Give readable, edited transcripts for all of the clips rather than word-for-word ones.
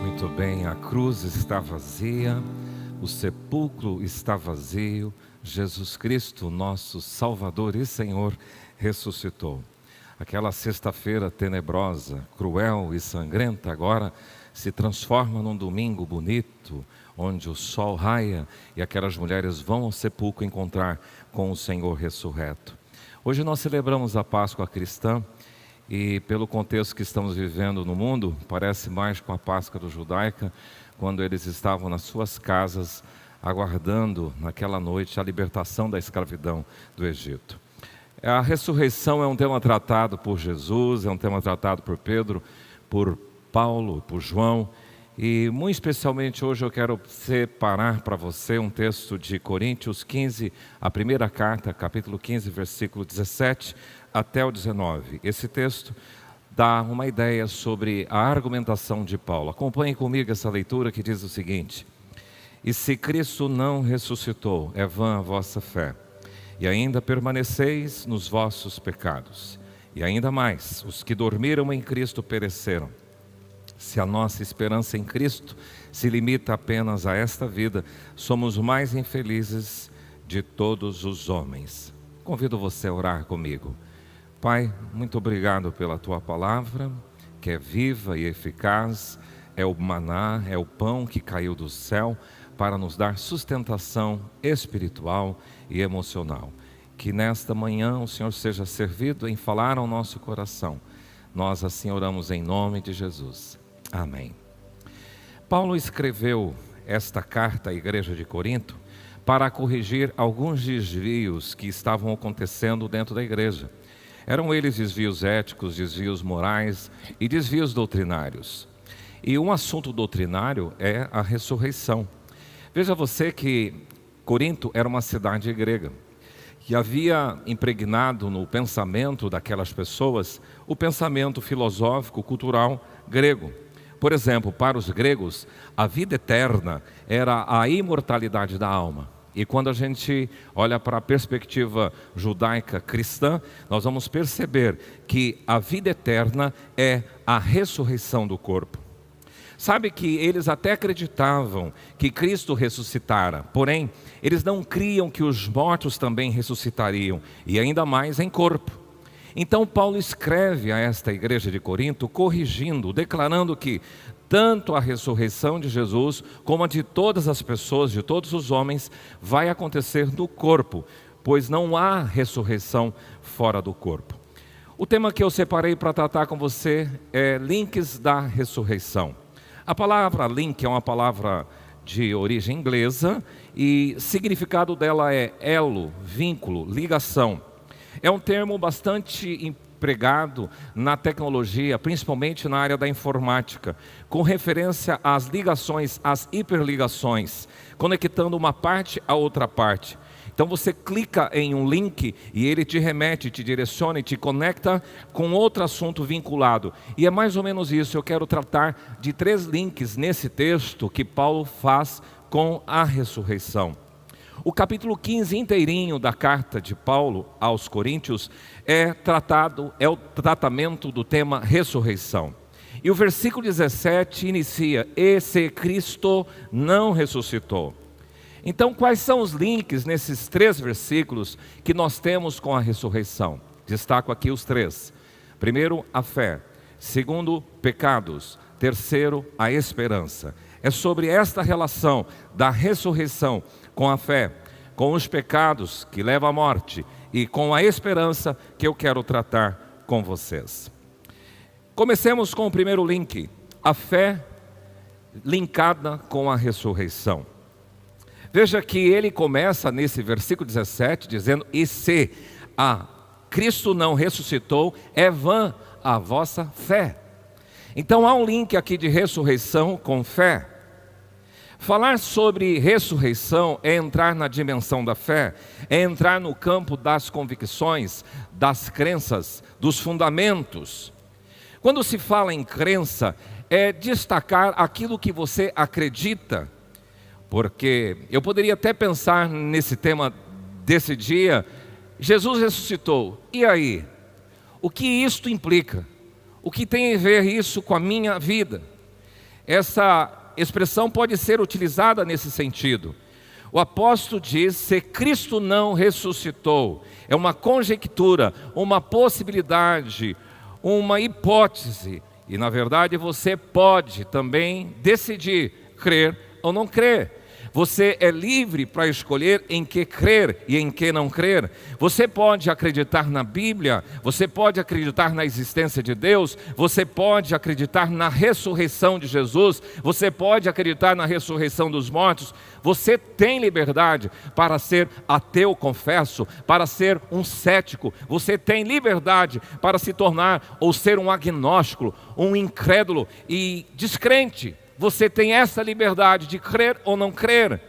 Muito bem, a cruz está vazia, o sepulcro está vazio, Jesus Cristo, nosso Salvador e Senhor, ressuscitou. Aquela sexta-feira tenebrosa, cruel e sangrenta agora se transforma num domingo bonito, onde o sol raia e aquelas mulheres vão ao sepulcro encontrar com o Senhor ressurreto. Hoje nós celebramos a Páscoa cristã e pelo contexto que estamos vivendo no mundo, parece mais com a Páscoa judaica, quando eles estavam nas suas casas aguardando naquela noite a libertação da escravidão do Egito. A ressurreição é um tema tratado por Jesus, é um tema tratado por Pedro, por Paulo, por João, e muito especialmente hoje eu quero separar para você um texto de Coríntios 15, a primeira carta, capítulo 15, versículo 17 até o 19. Esse texto dá uma ideia sobre a argumentação de Paulo. Acompanhe comigo essa leitura que diz o seguinte: e se Cristo não ressuscitou, é vã a vossa fé, e ainda permaneceis nos vossos pecados. E ainda mais, os que dormiram em Cristo pereceram. Se a nossa esperança em Cristo se limita apenas a esta vida, somos os mais infelizes de todos os homens. Convido você a orar comigo. Pai, muito obrigado pela Tua palavra, que é viva e eficaz, é o maná, é o pão que caiu do céu para nos dar sustentação espiritual e emocional. Que nesta manhã o Senhor seja servido em falar ao nosso coração. Nós assim oramos em nome de Jesus. Amém. Paulo escreveu esta carta à igreja de Corinto para corrigir alguns desvios que estavam acontecendo dentro da igreja. Eram eles desvios éticos, desvios morais e desvios doutrinários. E um assunto doutrinário é a ressurreição. Veja você que Corinto era uma cidade grega, que havia impregnado no pensamento daquelas pessoas o pensamento filosófico, cultural grego. Por exemplo, para os gregos, a vida eterna era a imortalidade da alma. E quando a gente olha para a perspectiva judaica cristã, nós vamos perceber que a vida eterna é a ressurreição do corpo. Sabe que eles até acreditavam que Cristo ressuscitara, porém, eles não criam que os mortos também ressuscitariam, e ainda mais em corpo. Então Paulo escreve a esta igreja de Corinto, corrigindo, declarando que tanto a ressurreição de Jesus, como a de todas as pessoas, de todos os homens, vai acontecer no corpo, pois não há ressurreição fora do corpo. O tema que eu separei para tratar com você é links da ressurreição. A palavra link é uma palavra de origem inglesa e significado dela é elo, vínculo, ligação. É um termo bastante empregado na tecnologia, principalmente na área da informática, com referência às ligações, às hiperligações, conectando uma parte a outra parte. Então você clica em um link e ele te remete, te direciona e te conecta com outro assunto vinculado. E é mais ou menos isso. Eu quero tratar de 3 links nesse texto que Paulo faz com a ressurreição. O capítulo 15 inteirinho da carta de Paulo aos Coríntios é o tratamento do tema ressurreição. E o versículo 17 inicia: e se Cristo não ressuscitou. Então quais são os links nesses 3 versículos que nós temos com a ressurreição? Destaco aqui os 3. Primeiro, a fé. Segundo, pecados. Terceiro, a esperança. É sobre esta relação da ressurreição com a fé, com os pecados que levam à morte e com a esperança que eu quero tratar com vocês. Comecemos com o primeiro link, a fé linkada com a ressurreição. Veja que ele começa nesse versículo 17 dizendo: e se a Cristo não ressuscitou, é vã a vossa fé. Então há um link aqui de ressurreição com fé. Falar sobre ressurreição é entrar na dimensão da fé, é entrar no campo das convicções, das crenças, dos fundamentos. Quando se fala em crença, é destacar aquilo que você acredita. Porque eu poderia até pensar nesse tema desse dia: Jesus ressuscitou, e aí? O que isto implica? O que tem a ver isso com a minha vida? Essa expressão pode ser utilizada nesse sentido. O apóstolo diz: se Cristo não ressuscitou, é uma conjectura, uma possibilidade, uma hipótese. E na verdade você pode também decidir crer ou não crer. Você é livre para escolher em que crer e em que não crer. Você pode acreditar na Bíblia, você pode acreditar na existência de Deus, você pode acreditar na ressurreição de Jesus, você pode acreditar na ressurreição dos mortos. Você tem liberdade para ser ateu, confesso, para ser um cético. Você tem liberdade para se tornar ou ser um agnóstico, um incrédulo e descrente. Você tem essa liberdade de crer ou não crer.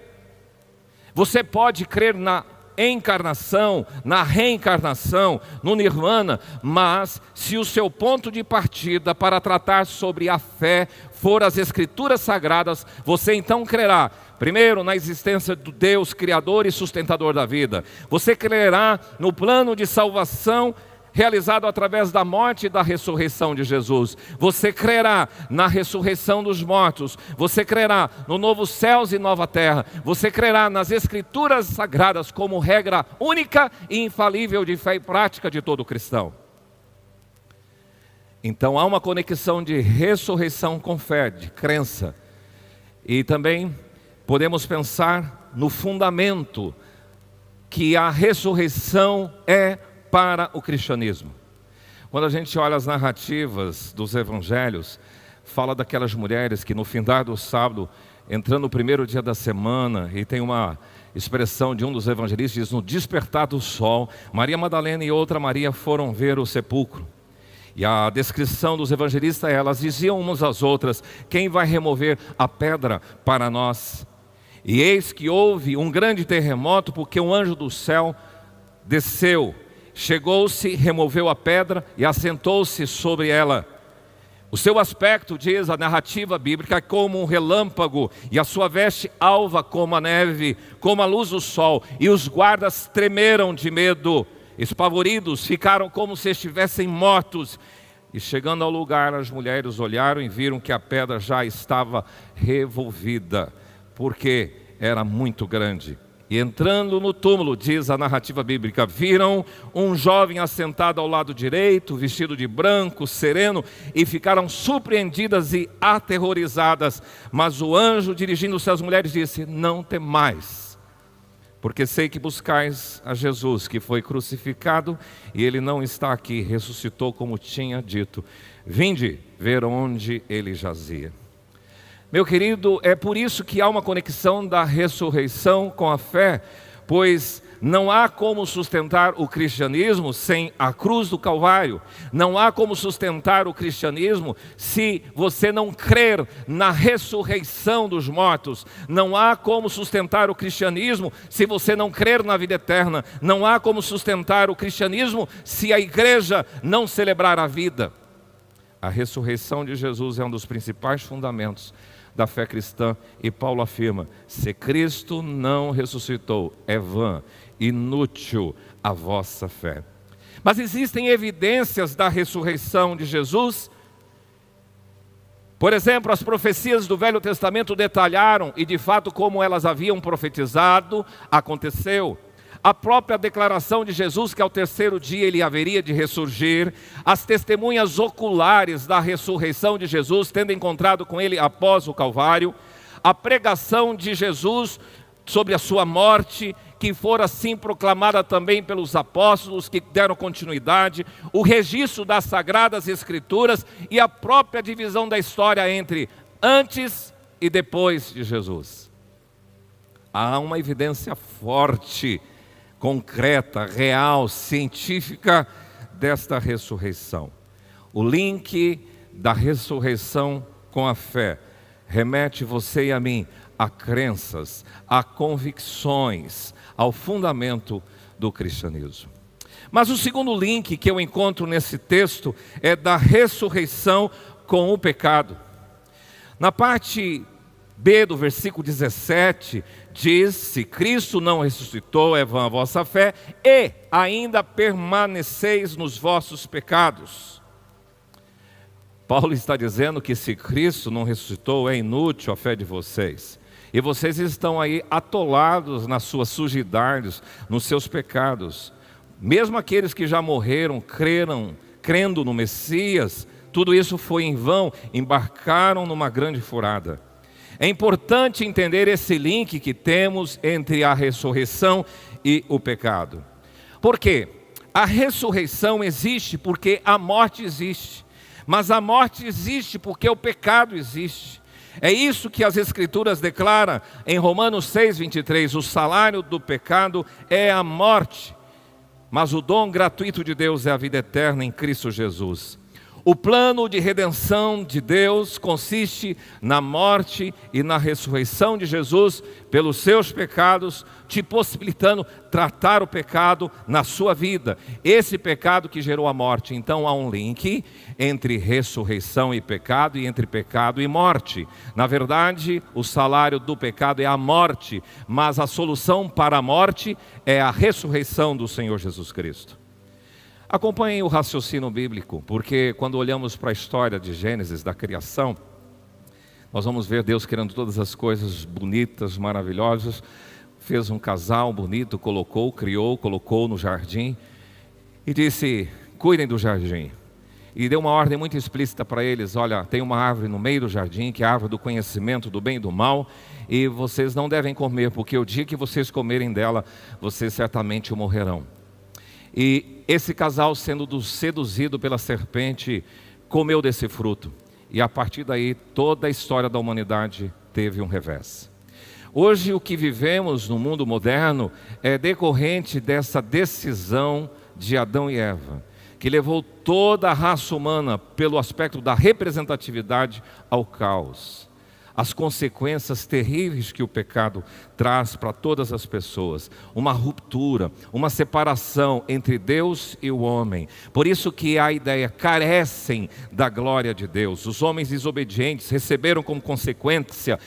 Você pode crer na encarnação, na reencarnação, no nirvana, mas se o seu ponto de partida para tratar sobre a fé for as Escrituras Sagradas, você então crerá, primeiro, na existência do Deus Criador e sustentador da vida. Você crerá no plano de salvação realizado através da morte e da ressurreição de Jesus. Você crerá na ressurreição dos mortos. Você crerá no novo céus e nova terra. Você crerá nas Escrituras Sagradas como regra única e infalível de fé e prática de todo cristão. Então há uma conexão de ressurreição com fé, de crença. E também podemos pensar no fundamento que a ressurreição é para o cristianismo. Quando a gente olha as narrativas dos evangelhos, fala daquelas mulheres que no findar do sábado, entrando no primeiro dia da semana, e tem uma expressão de um dos evangelistas, diz: no despertar do sol, Maria Madalena e outra Maria foram ver o sepulcro. E a descrição dos evangelistas, elas diziam umas às outras: quem vai remover a pedra para nós? E eis que houve um grande terremoto, porque um anjo do céu desceu, chegou-se, removeu a pedra e assentou-se sobre ela. O seu aspecto, diz a narrativa bíblica, é como um relâmpago, e a sua veste alva como a neve, como a luz do sol. E os guardas tremeram de medo, espavoridos, ficaram como se estivessem mortos. E chegando ao lugar, as mulheres olharam e viram que a pedra já estava revolvida, porque era muito grande. E entrando no túmulo, diz a narrativa bíblica, viram um jovem assentado ao lado direito, vestido de branco, sereno, e ficaram surpreendidas e aterrorizadas. Mas o anjo, dirigindo-se às mulheres, disse: não temais, porque sei que buscais a Jesus, que foi crucificado, e ele não está aqui, ressuscitou como tinha dito. Vinde ver onde ele jazia. Meu querido, é por isso que há uma conexão da ressurreição com a fé, pois não há como sustentar o cristianismo sem a cruz do Calvário. Não há como sustentar o cristianismo se você não crer na ressurreição dos mortos. Não há como sustentar o cristianismo se você não crer na vida eterna. Não há como sustentar o cristianismo se a igreja não celebrar a vida. A ressurreição de Jesus é um dos principais fundamentos da fé cristã, e Paulo afirma: se Cristo não ressuscitou, é vã, inútil a vossa fé. Mas existem evidências da ressurreição de Jesus. Por exemplo, as profecias do Velho Testamento detalharam, e de fato como elas haviam profetizado, aconteceu. A própria declaração de Jesus que ao terceiro dia ele haveria de ressurgir, as testemunhas oculares da ressurreição de Jesus, tendo encontrado com ele após o Calvário, a pregação de Jesus sobre a sua morte, que fora assim proclamada também pelos apóstolos que deram continuidade, o registro das Sagradas Escrituras e a própria divisão da história entre antes e depois de Jesus. Há uma evidência forte, concreta, real, científica desta ressurreição. O link da ressurreição com a fé remete você e a mim a crenças, a convicções, ao fundamento do cristianismo. Mas o segundo link que eu encontro nesse texto é da ressurreição com o pecado. Na parte B do versículo 17, diz: se Cristo não ressuscitou, é vã a vossa fé, e ainda permaneceis nos vossos pecados. Paulo está dizendo que se Cristo não ressuscitou, é inútil a fé de vocês. E vocês estão aí atolados nas suas sujidades, nos seus pecados. Mesmo aqueles que já morreram, crendo no Messias, tudo isso foi em vão, embarcaram numa grande furada. É importante entender esse link que temos entre a ressurreição e o pecado. Por quê? A ressurreição existe porque a morte existe. Mas a morte existe porque o pecado existe. É isso que as Escrituras declaram em Romanos 6:23. O salário do pecado é a morte, mas o dom gratuito de Deus é a vida eterna em Cristo Jesus. O plano de redenção de Deus consiste na morte e na ressurreição de Jesus pelos seus pecados, te possibilitando tratar o pecado na sua vida. Esse pecado que gerou a morte. Então há um link entre ressurreição e pecado, e entre pecado e morte. Na verdade, o salário do pecado é a morte, mas a solução para a morte é a ressurreição do Senhor Jesus Cristo. Acompanhem o raciocínio bíblico, porque quando olhamos para a história de Gênesis, da criação, nós vamos ver Deus criando todas as coisas bonitas, maravilhosas. Fez um casal bonito, colocou no jardim e disse: cuidem do jardim. E deu uma ordem muito explícita para eles: olha, tem uma árvore no meio do jardim, que é a árvore do conhecimento do bem e do mal, e vocês não devem comer, porque o dia que vocês comerem dela, vocês certamente morrerão. E esse casal, sendo seduzido pela serpente, comeu desse fruto. E a partir daí, toda a história da humanidade teve um revés. Hoje, o que vivemos no mundo moderno é decorrente dessa decisão de Adão e Eva, que levou toda a raça humana, pelo aspecto da representatividade, ao caos. As consequências terríveis que o pecado traz para todas as pessoas. Uma ruptura, uma separação entre Deus e o homem. Por isso que a ideia carecem da glória de Deus. Os homens desobedientes receberam como consequência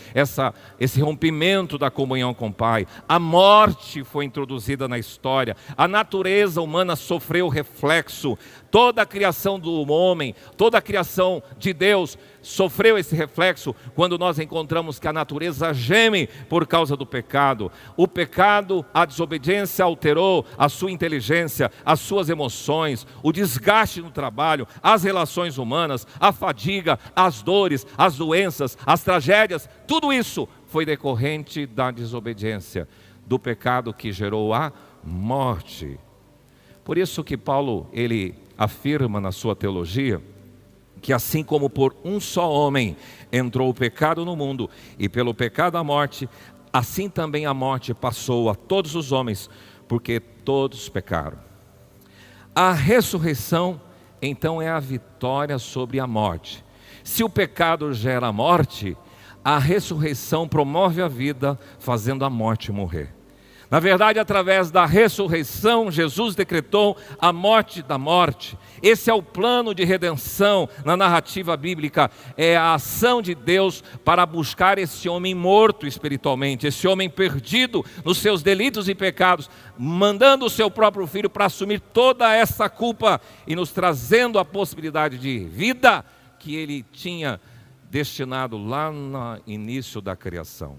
esse rompimento da comunhão com o Pai. A morte foi introduzida na história. A natureza humana sofreu reflexo. Toda a criação do homem, toda a criação de Deus sofreu esse reflexo quando nós encontramos que a natureza geme por causa do pecado. O pecado, a desobediência alterou a sua inteligência, as suas emoções, o desgaste no trabalho, as relações humanas, a fadiga, as dores, as doenças, as tragédias. Tudo isso foi decorrente da desobediência, do pecado que gerou a morte. Por isso que Paulo, ele afirma na sua teologia, que assim como por um só homem entrou o pecado no mundo, e pelo pecado a morte, assim também a morte passou a todos os homens, porque todos pecaram. A ressurreição, então, é a vitória sobre a morte. Se o pecado gera a morte, a ressurreição promove a vida, fazendo a morte morrer. Na verdade, através da ressurreição, Jesus decretou a morte da morte. Esse é o plano de redenção na narrativa bíblica. É a ação de Deus para buscar esse homem morto espiritualmente, esse homem perdido nos seus delitos e pecados, mandando o seu próprio Filho para assumir toda essa culpa e nos trazendo a possibilidade de vida que Ele tinha destinado lá no início da criação.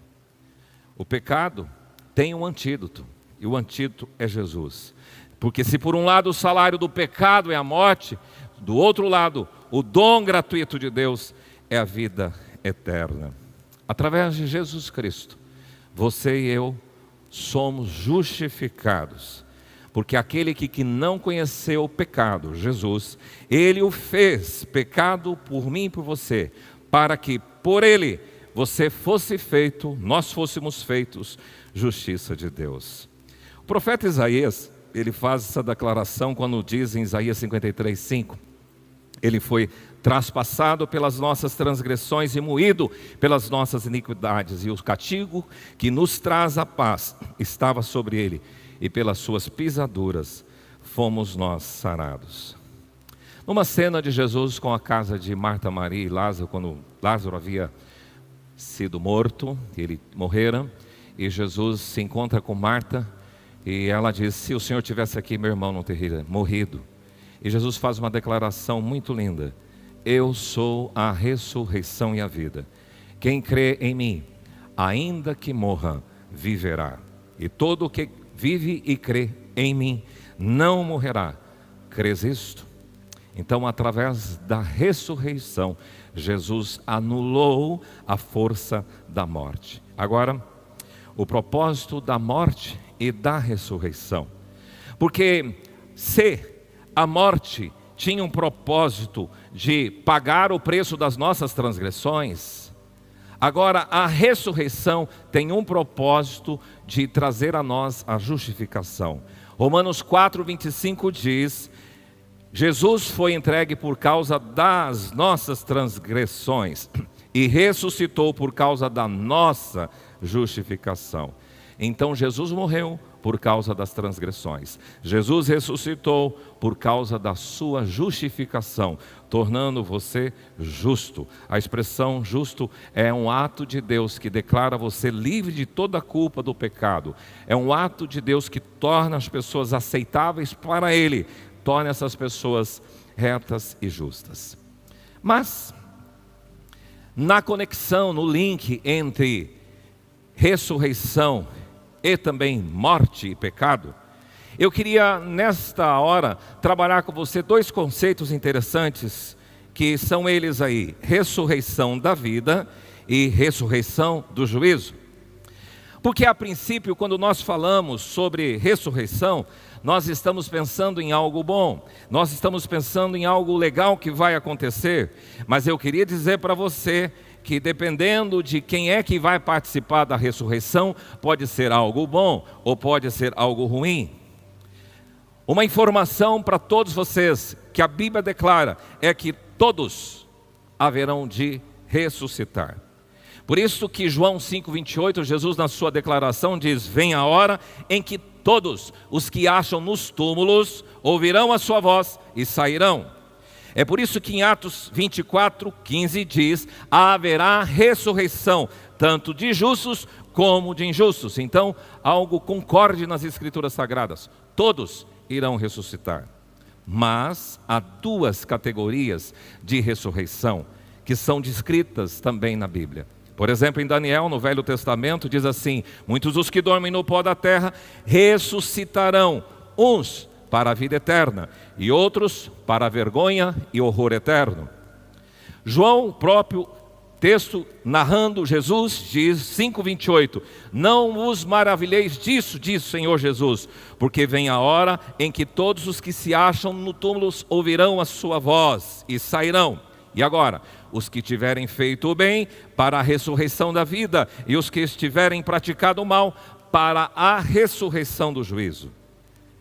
O pecado tem um antídoto, e o antídoto é Jesus. Porque se por um lado o salário do pecado é a morte, do outro lado o dom gratuito de Deus é a vida eterna. Através de Jesus Cristo, você e eu somos justificados. Porque aquele que não conheceu o pecado, Jesus, Ele o fez pecado por mim e por você, para que por Ele você fosse feito, nós fôssemos feitos justiça de Deus. O profeta Isaías, ele faz essa declaração quando diz em Isaías 53:5, ele foi traspassado pelas nossas transgressões e moído pelas nossas iniquidades, e o castigo que nos traz a paz estava sobre ele, e pelas suas pisaduras fomos nós sarados. Numa cena de Jesus com a casa de Marta, Maria e Lázaro, quando Lázaro havia sido morto, ele morrera, e Jesus se encontra com Marta, e ela diz: se o Senhor tivesse aqui, meu irmão não teria morrido. E Jesus faz uma declaração muito linda. eu sou a ressurreição e a vida. Quem crê em mim, ainda que morra, viverá. E todo o que vive e crê em mim, não morrerá. Crês isto? Então, através da ressurreição, Jesus anulou a força da morte. Agora, o propósito da morte e da ressurreição. Porque se a morte tinha um propósito de pagar o preço das nossas transgressões, agora a ressurreição tem um propósito de trazer a nós a justificação. Romanos 4:25 diz: Jesus foi entregue por causa das nossas transgressões e ressuscitou por causa da nossa justificação. Então Jesus morreu por causa das transgressões. Jesus ressuscitou por causa da sua justificação, tornando você justo. A expressão justo é um ato de Deus que declara você livre de toda a culpa do pecado. É um ato de Deus que torna as pessoas aceitáveis para Ele, torna essas pessoas retas e justas. Mas, na conexão, no link entre ressurreição e também morte e pecado, eu queria nesta hora trabalhar com você dois conceitos interessantes, que são eles aí: ressurreição da vida e ressurreição do juízo. Porque a princípio, quando nós falamos sobre ressurreição, nós estamos pensando em algo bom, nós estamos pensando em algo legal que vai acontecer. Mas eu queria dizer para você que dependendo de quem é que vai participar da ressurreição, pode ser algo bom ou pode ser algo ruim. Uma informação para todos vocês que a Bíblia declara é que todos haverão de ressuscitar. Por isso que João 5:28, Jesus na sua declaração diz: vem a hora em que todos os que acham nos túmulos ouvirão a sua voz e sairão. É por isso que em Atos 24:15 diz: haverá ressurreição, tanto de justos como de injustos. Então, algo concorde nas Escrituras Sagradas: todos irão ressuscitar. Mas há duas categorias de ressurreição que são descritas também na Bíblia. Por exemplo, em Daniel, no Velho Testamento, diz assim: muitos dos que dormem no pó da terra ressuscitarão, uns para a vida eterna e outros para a vergonha e horror eterno. João, próprio texto narrando Jesus, diz 5:28: não vos maravilheis disso, diz o Senhor Jesus, porque vem a hora em que todos os que se acham no túmulo ouvirão a sua voz e sairão. E agora, os que tiverem feito o bem, para a ressurreição da vida, e os que estiverem praticado o mal, para a ressurreição do juízo.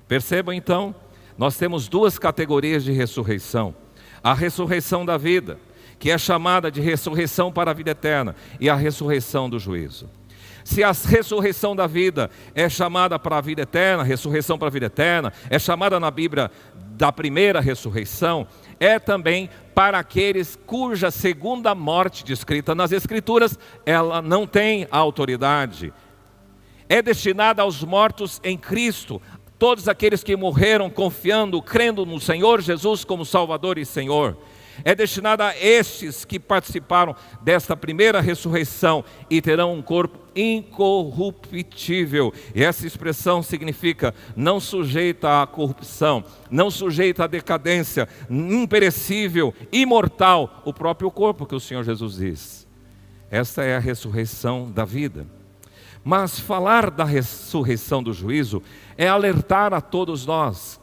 Percebam então, nós temos duas categorias de ressurreição: a ressurreição da vida, que é chamada de ressurreição para a vida eterna, e a ressurreição do juízo. Se a ressurreição da vida é chamada para a vida eterna, ressurreição para a vida eterna, é chamada na Bíblia da primeira ressurreição, é também para aqueles cuja segunda morte descrita nas Escrituras, ela não tem autoridade. É destinada aos mortos em Cristo, todos aqueles que morreram confiando, crendo no Senhor Jesus como Salvador e Senhor. É destinada a estes que participaram desta primeira ressurreição e terão um corpo incorruptível. E essa expressão significa não sujeita à corrupção, não sujeita à decadência, imperecível, imortal, o próprio corpo que o Senhor Jesus diz. Esta é a ressurreição da vida. Mas falar da ressurreição do juízo é alertar a todos nós.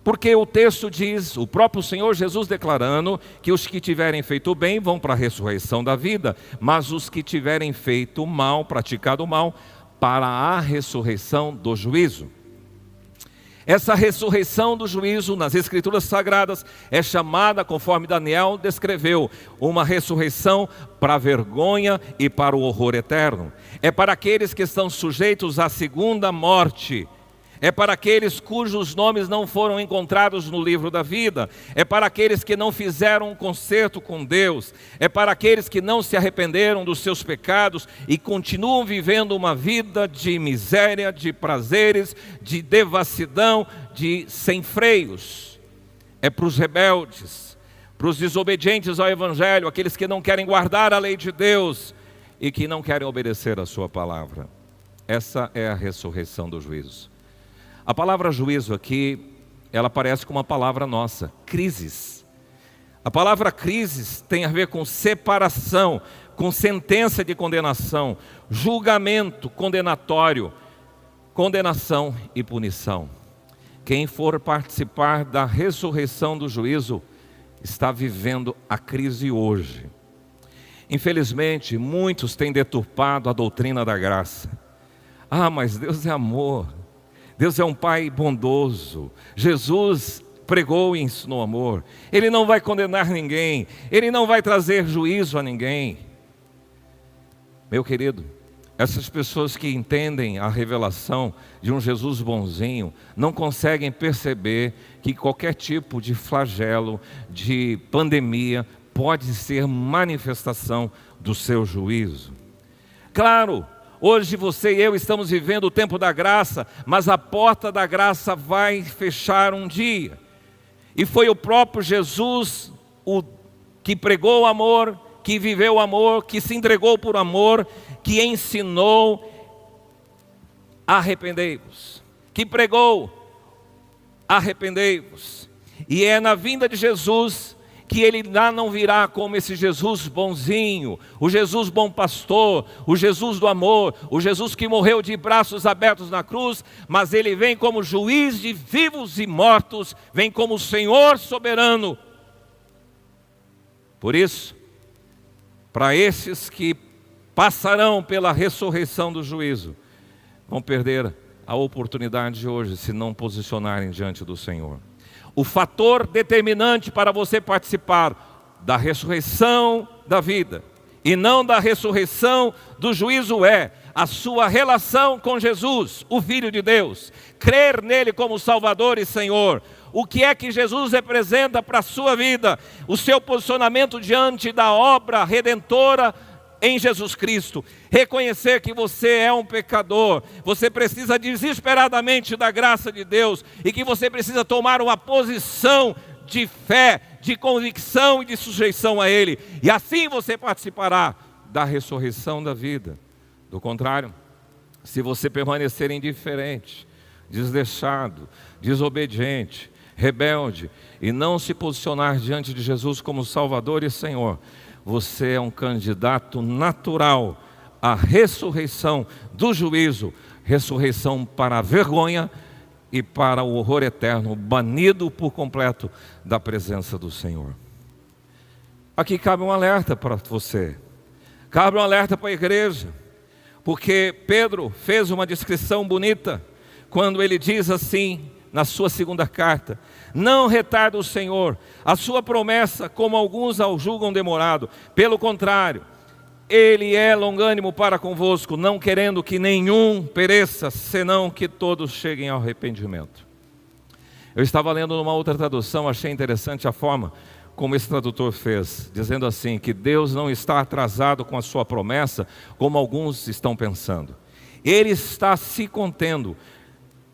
Porque o texto diz, o próprio Senhor Jesus declarando, que os que tiverem feito o bem vão para a ressurreição da vida, mas os que tiverem feito o mal, praticado o mal, para a ressurreição do juízo. Essa ressurreição do juízo nas Escrituras Sagradas é chamada, conforme Daniel descreveu, uma ressurreição para a vergonha e para o horror eterno. É para aqueles que estão sujeitos à segunda morte. É para aqueles cujos nomes não foram encontrados no livro da vida. É para aqueles que não fizeram um concerto com Deus. É para aqueles que não se arrependeram dos seus pecados e continuam vivendo uma vida de miséria, de prazeres, de devassidão, de sem freios. É para os rebeldes. para os desobedientes ao Evangelho, aqueles que não querem guardar a lei de Deus e que não querem obedecer a sua palavra. Essa é a ressurreição do juízo. A palavra juízo aqui, ela parece com uma palavra nossa, crises. A palavra crises tem a ver com separação, com sentença de condenação, julgamento condenatório, condenação e punição. Quem for participar da ressurreição do juízo está vivendo a crise hoje. Infelizmente, muitos têm deturpado a doutrina da graça. Ah, mas Deus é amor. Deus é um Pai bondoso. Jesus pregou e ensinou amor. Ele não vai condenar ninguém. Ele não vai trazer juízo a ninguém. Meu querido, essas pessoas que entendem a revelação de um Jesus bonzinho não conseguem perceber que qualquer tipo de flagelo, de pandemia, pode ser manifestação do seu juízo. Claro, hoje você e eu estamos vivendo o tempo da graça, mas a porta da graça vai fechar um dia. E foi o próprio Jesus que pregou o amor, que viveu o amor, que se entregou por amor, que ensinou: arrependei-vos, que pregou: arrependei-vos. E é na vinda de Jesus que ele lá não virá como esse Jesus bonzinho, o Jesus bom pastor, o Jesus do amor, o Jesus que morreu de braços abertos na cruz, mas ele vem como juiz de vivos e mortos, vem como Senhor soberano. Por isso, para esses que passarão pela ressurreição do juízo, vão perder a oportunidade de hoje se não posicionarem diante do Senhor. O fator determinante para você participar da ressurreição da vida e não da ressurreição do juízo é a sua relação com Jesus, o Filho de Deus. Crer nele como Salvador e Senhor. O que é que Jesus representa para a sua vida? O seu posicionamento diante da obra redentora em Jesus Cristo. Reconhecer que você é um pecador, você precisa desesperadamente da graça de Deus e que você precisa tomar uma posição de fé, de convicção e de sujeição a Ele. E assim você participará da ressurreição da vida. Do contrário, se você permanecer indiferente, desleixado, desobediente, rebelde e não se posicionar diante de Jesus como Salvador e Senhor, você é um candidato natural à ressurreição do juízo, ressurreição para a vergonha e para o horror eterno, banido por completo da presença do Senhor. Aqui cabe um alerta para você, cabe um alerta para a igreja, porque Pedro fez uma descrição bonita quando ele diz assim na sua segunda carta: não retarda o Senhor a sua promessa, como alguns ao julgam demorado. Pelo contrário, Ele é longânimo para convosco, não querendo que nenhum pereça, senão que todos cheguem ao arrependimento. Eu estava lendo numa outra tradução, achei interessante a forma como esse tradutor fez, dizendo assim, que Deus não está atrasado com a sua promessa, como alguns estão pensando. Ele está se contendo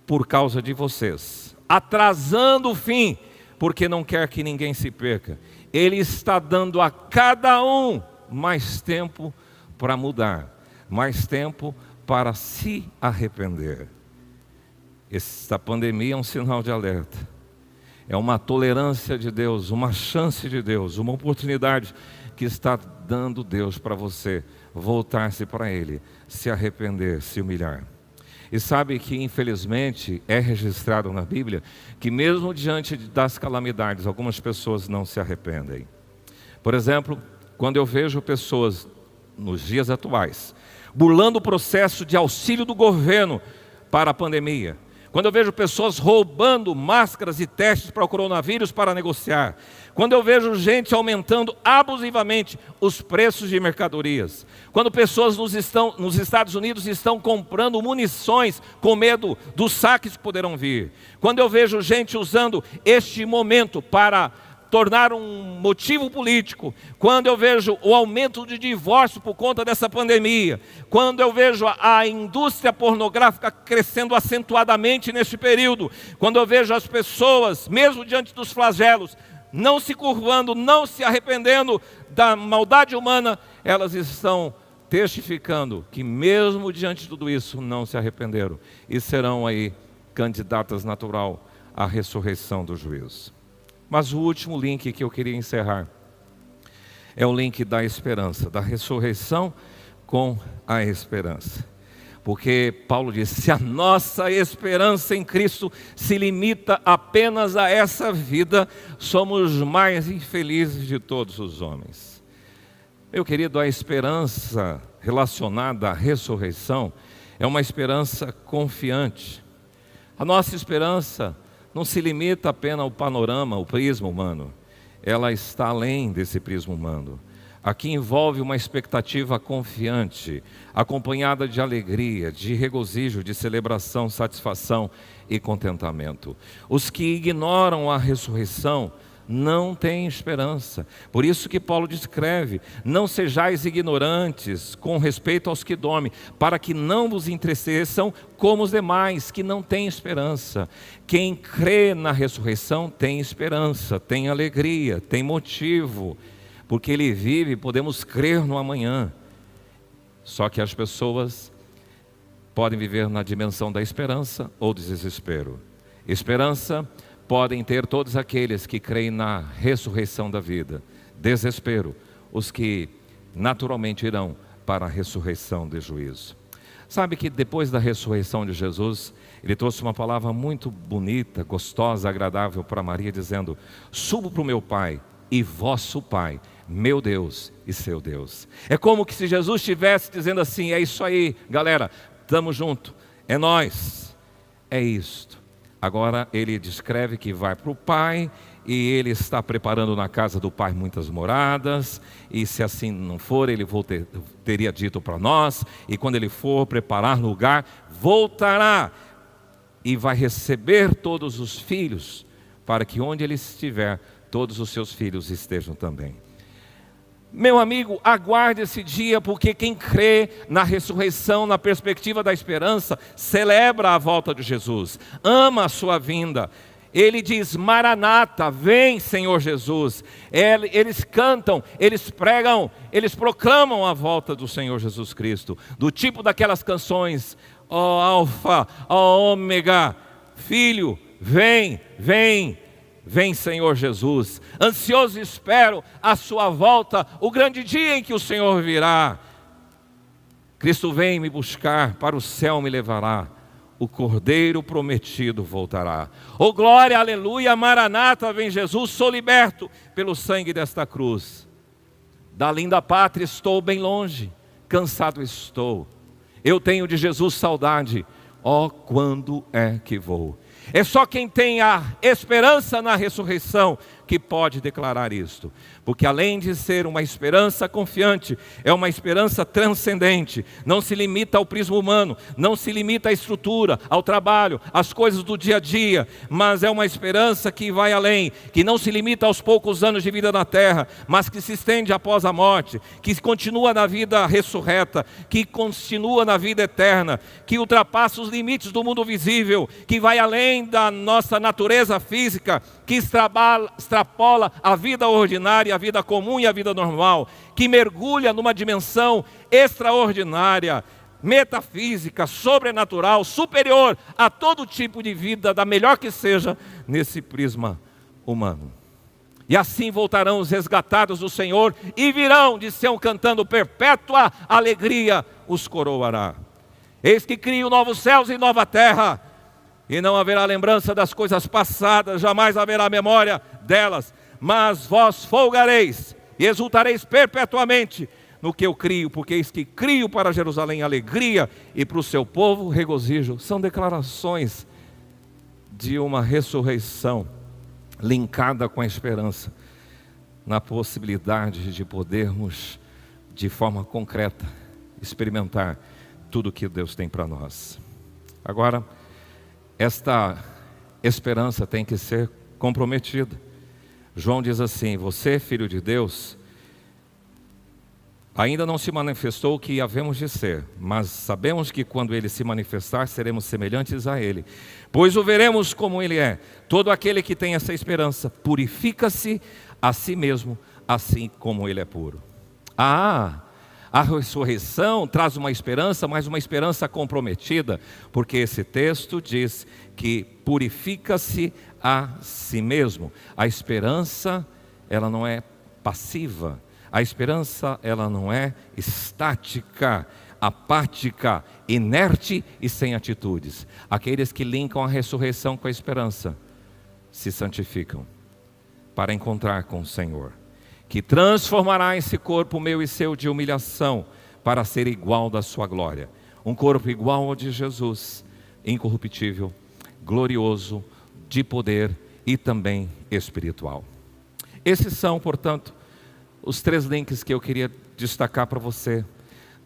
por causa de vocês, atrasando o fim, porque não quer que ninguém se perca. Ele está dando a cada um mais tempo para mudar, mais tempo para se arrepender. Esta pandemia é um sinal de alerta, é uma tolerância de Deus, uma chance de Deus, uma oportunidade que está dando Deus para você voltar-se para Ele, se arrepender, se humilhar. E sabe que infelizmente é registrado na Bíblia que mesmo diante das calamidades, algumas pessoas não se arrependem. Por exemplo, quando eu vejo pessoas nos dias atuais burlando o processo de auxílio do governo para a pandemia, quando eu vejo pessoas roubando máscaras e testes para o coronavírus para negociar, quando eu vejo gente aumentando abusivamente os preços de mercadorias, quando pessoas nos Estados Unidos estão comprando munições com medo dos saques que poderão vir, quando eu vejo gente usando este momento para tornar um motivo político, quando eu vejo o aumento de divórcio por conta dessa pandemia, quando eu vejo a indústria pornográfica crescendo acentuadamente neste período, quando eu vejo as pessoas, mesmo diante dos flagelos, não se curvando, não se arrependendo da maldade humana, elas estão testificando que mesmo diante de tudo isso, não se arrependeram e serão aí candidatas natural à ressurreição do juízo. Mas o último link que eu queria encerrar é o link da esperança, da ressurreição com a esperança. Porque Paulo diz, se a nossa esperança em Cristo se limita apenas a essa vida, somos os mais infelizes de todos os homens. Meu querido, a esperança relacionada à ressurreição é uma esperança confiante. A nossa esperança não se limita apenas ao panorama, ao prisma humano. Ela está além desse prisma humano. Aqui envolve uma expectativa confiante, acompanhada de alegria, de regozijo, de celebração, satisfação e contentamento. Os que ignoram a ressurreição não têm esperança. Por isso que Paulo descreve, não sejais ignorantes com respeito aos que dormem, para que não vos entristeçam como os demais, que não têm esperança. Quem crê na ressurreição tem esperança, tem alegria, tem motivo, porque ele vive, podemos crer no amanhã. Só que as pessoas podem viver na dimensão da esperança ou do desespero. Esperança podem ter todos aqueles que creem na ressurreição da vida. Desespero, os que naturalmente irão para a ressurreição de juízo. Sabe que depois da ressurreição de Jesus, ele trouxe uma palavra muito bonita, gostosa, agradável para Maria, dizendo: subo para o meu Pai e vosso Pai, meu Deus e seu Deus. É como que se Jesus estivesse dizendo assim: é isso aí, galera, estamos juntos, é nós, é isto. Agora ele descreve que vai para o Pai e ele está preparando na casa do Pai muitas moradas, e se assim não for, ele teria dito para nós, e quando ele for preparar lugar, voltará e vai receber todos os filhos, para que onde ele estiver, todos os seus filhos estejam também. Meu amigo, aguarde esse dia, porque quem crê na ressurreição, na perspectiva da esperança, celebra a volta de Jesus, ama a sua vinda. Ele diz: Maranata, vem Senhor Jesus. Eles cantam, eles pregam, eles proclamam a volta do Senhor Jesus Cristo, do tipo daquelas canções: ó Alfa, ó Ômega, Filho, vem, vem. Vem Senhor Jesus, ansioso espero a sua volta, o grande dia em que o Senhor virá. Cristo vem me buscar, para o céu me levará, o Cordeiro prometido voltará. Oh glória, aleluia, Maranata, vem Jesus, sou liberto pelo sangue desta cruz. Da linda pátria estou bem longe, cansado estou, eu tenho de Jesus saudade, ó quando é que vou. É só quem tem a esperança na ressurreição que pode declarar isto. Porque além de ser uma esperança confiante, é uma esperança transcendente. Não se limita ao prisma humano, não se limita à estrutura, ao trabalho, às coisas do dia a dia. Mas é uma esperança que vai além, que não se limita aos poucos anos de vida na terra, mas que se estende após a morte, que continua na vida ressurreta, que continua na vida eterna, que ultrapassa os limites do mundo visível, que vai além da nossa natureza física, que extrapola a vida ordinária, a vida comum e a vida normal, que mergulha numa dimensão extraordinária, metafísica, sobrenatural, superior a todo tipo de vida, da melhor que seja, nesse prisma humano. E assim voltarão os resgatados do Senhor e virão de Sião cantando: perpétua alegria os coroará. Eis que crio novos céus e nova terra, e não haverá lembrança das coisas passadas, jamais haverá memória delas. Mas vós folgareis e exultareis perpetuamente no que eu crio, porque eis que crio para Jerusalém alegria e para o seu povo regozijo. São declarações de uma ressurreição linkada com a esperança, na possibilidade de podermos, de forma concreta, experimentar tudo o que Deus tem para nós. Agora, esta esperança tem que ser comprometida. João diz assim: você, filho de Deus, Ainda não se manifestou o que havemos de ser, mas sabemos que quando ele se manifestar, seremos semelhantes a ele, pois o veremos como ele é. Todo aquele que tem essa esperança purifica-se a si mesmo, assim como ele é puro. A ressurreição traz uma esperança, mas uma esperança comprometida, porque esse texto diz que purifica-se a si mesmo. A esperança, ela não é passiva. A esperança, ela não é estática, apática, inerte e sem atitudes. Aqueles que linkam a ressurreição com a esperança se santificam para encontrar com o Senhor, que transformará esse corpo meu e seu de humilhação para ser igual da sua glória. Um corpo igual ao de Jesus, incorruptível, glorioso, de poder e também espiritual. Esses são, portanto, os 3 links que eu queria destacar para você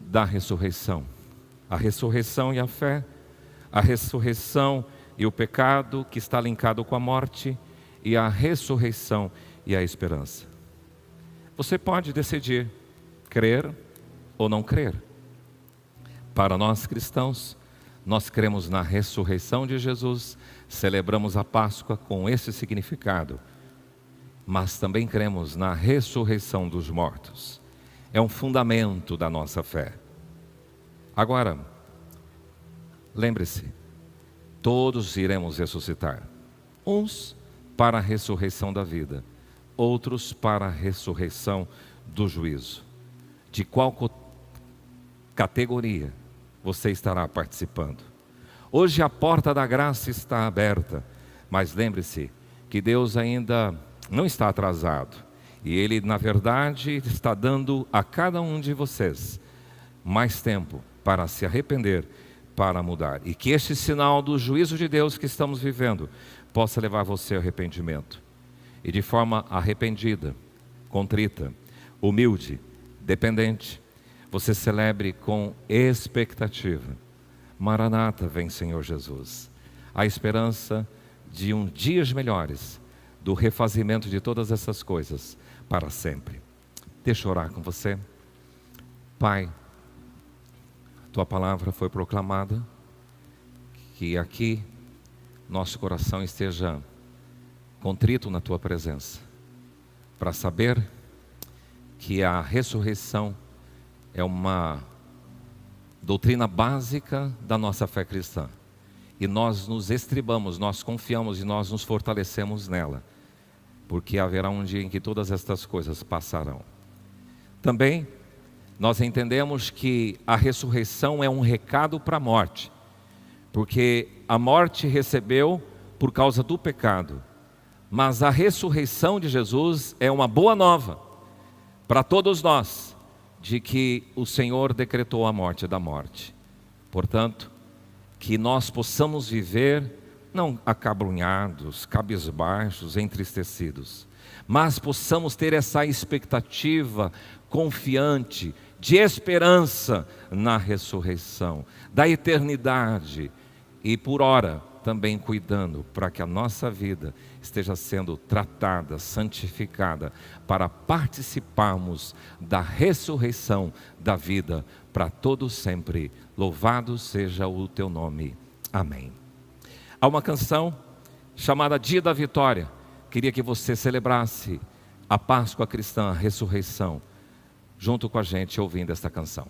da ressurreição. A ressurreição e a fé, a ressurreição e o pecado que está linkado com a morte, e a ressurreição e a esperança. Você pode decidir crer ou não crer. Para nós cristãos, nós cremos na ressurreição de Jesus, celebramos a Páscoa com esse significado, mas também cremos na ressurreição dos mortos. É um fundamento da nossa fé. Agora, lembre-se, todos iremos ressuscitar. Uns para a ressurreição da vida, outros para a ressurreição do juízo. De qual categoria você estará participando? Hoje a porta da graça está aberta, mas lembre-se que Deus ainda não está atrasado, e Ele, na verdade, está dando a cada um de vocês mais tempo para se arrepender, para mudar, e que este sinal do juízo de Deus que estamos vivendo possa levar você ao arrependimento, e de forma arrependida, contrita, humilde, dependente, você celebre com expectativa. Maranata, vem Senhor Jesus. A esperança de dias melhores, do refazimento de todas essas coisas para sempre. Deixa eu orar com você. Pai, Tua palavra foi proclamada, que aqui nosso coração esteja contrito na Tua presença, para saber que a ressurreição é uma doutrina básica da nossa fé cristã, e nós nos estribamos, nós confiamos e nós nos fortalecemos nela, porque haverá um dia em que todas estas coisas passarão. Também nós entendemos que a ressurreição é um recado para a morte, porque a morte recebeu por causa do pecado, mas a ressurreição de Jesus é uma boa nova para todos nós, de que o Senhor decretou a morte da morte. Portanto, que nós possamos viver não acabrunhados, cabisbaixos, entristecidos, mas possamos ter essa expectativa confiante, de esperança na ressurreição, da eternidade, e por ora também cuidando para que a nossa vida esteja sendo tratada, santificada, para participarmos da ressurreição da vida para todos sempre. Louvado seja o Teu nome. Amém. Há uma canção chamada Dia da Vitória. Queria que você celebrasse a Páscoa cristã, a ressurreição, junto com a gente ouvindo esta canção.